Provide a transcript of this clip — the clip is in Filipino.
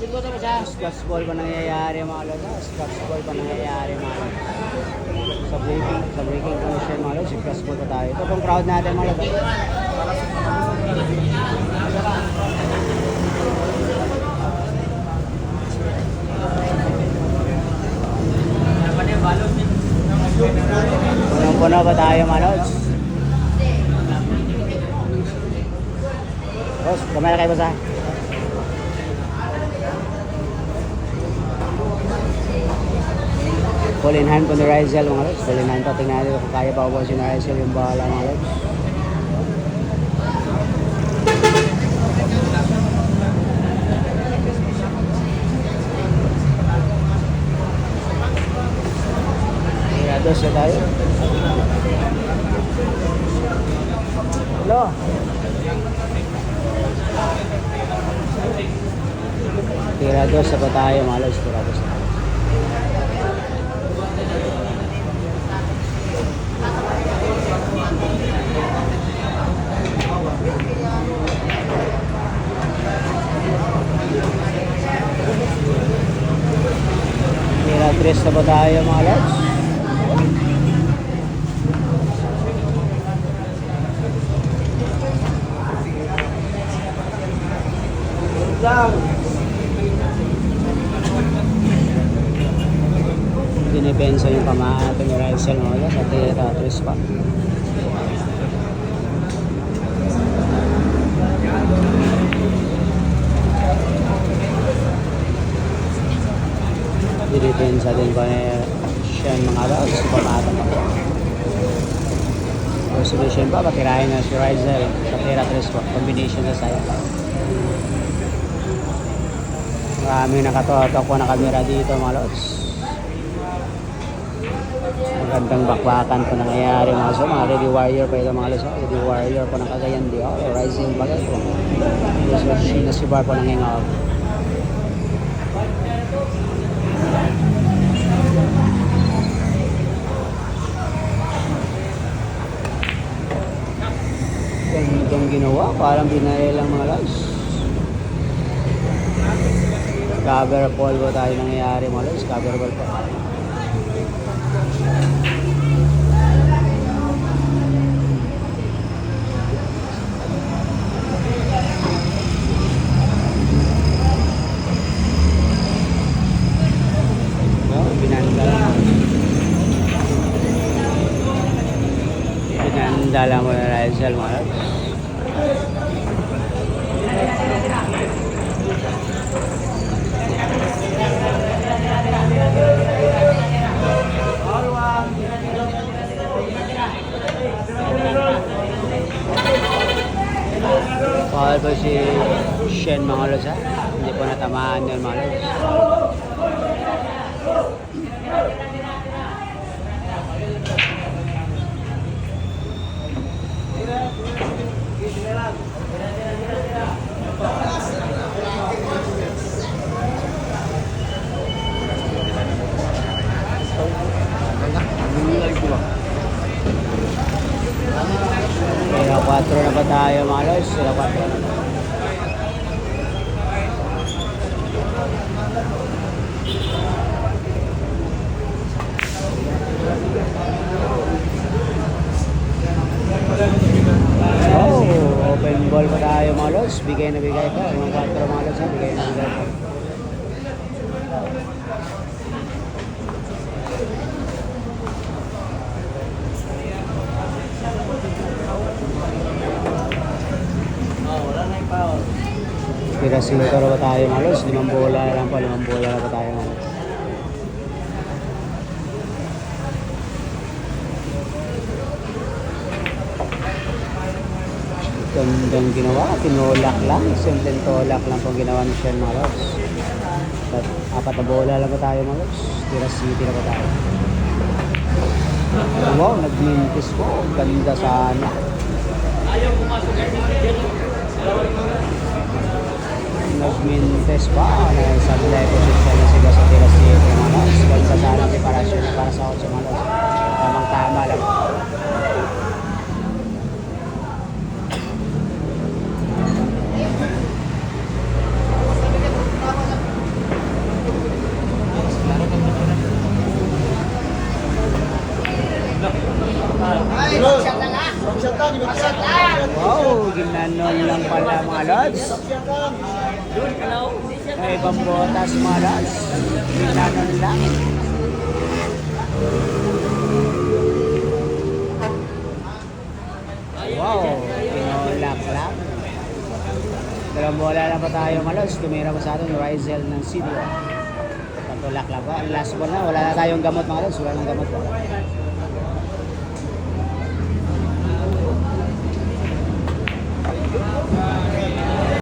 Scratch ball pa nangyayari mga lods. Scratch ball pa nangyayari mga lods. Sa breaking condition mga lods. Scratch ball pa tayo. Ito pong crowd natin mga lods. Punong-puno pa tayo mga lods. Boss, kamay na kayo boss ha. Full in hand po ni Rizel mga lods. Full in hand pa. Tingnan natin kung kaya pa ubos yung Rizel yung bahala mga lods. Dos na tayo. Hello. Tira dos na pa tayo mga lods. Tira dos na. Tira tres na pa tayo mga lods. Dinipensa yung tamaan natin ni Rizel mga lods. At tira-tres pa. Dinipensa din pa siya mga lods. Pamatan pa. Resolution pa. Patirahin na si Rizel. Tira-tres pa. Combination sa side. Maraming nakatotok po na kamera dito mga lods. Magandang bakbakan po nangyayari mga so. Mga Ready Warrior pa ito mga lods. Ready Warrior po ng Cagayan de Oro. Rising bagay po. Nasibar po nangyayari. Ganitong ginawa. Parang binayal lang mga lods. Cover ball po tayo nangyayari mga lods. Cover ball po. Binanda lang mo na Rizel mga lods. Foul po si Shen mga lods ha. Hindi po natamaan yun mga lods. Kaya 4 na ba tayo mga lods? Sila 4 na. Oh, open ball pa tayo mga lods. Bigay na bigay pa. Yung 4 mga lods ha. Bigay na bigay pa. Pira-sintoro pa tayo mga lods. 5 bola lang pa. 5 bola lang pa tayo mga lods. Gandang ginawa. Tinulak lang. Simpleng tulak lang pong ginawa ni Shen mga lods. At 4 na bola lang pa tayo mga lods. Pira-city na pa tayo. Wow, nag-mintis po. Ganda sana. Ayaw pumasok nag-mintes pa. Sabi na position na sila sa pira-city mga lods. Ganda sana preparasyon na para sa 8 mga lods. Tamang-tama lang. Wow, ginanon lang pala mga lods. May pambotas mga lods. Ginanon lang. Wow, pinulak-lak. Dalawang bola na pa tayo mga lods. Tumira pa sa atin, Rizel ng Sidro. Patulak-lak pa. Last ball na, wala na tayong gamot mga lods. Wala nang gamot pa.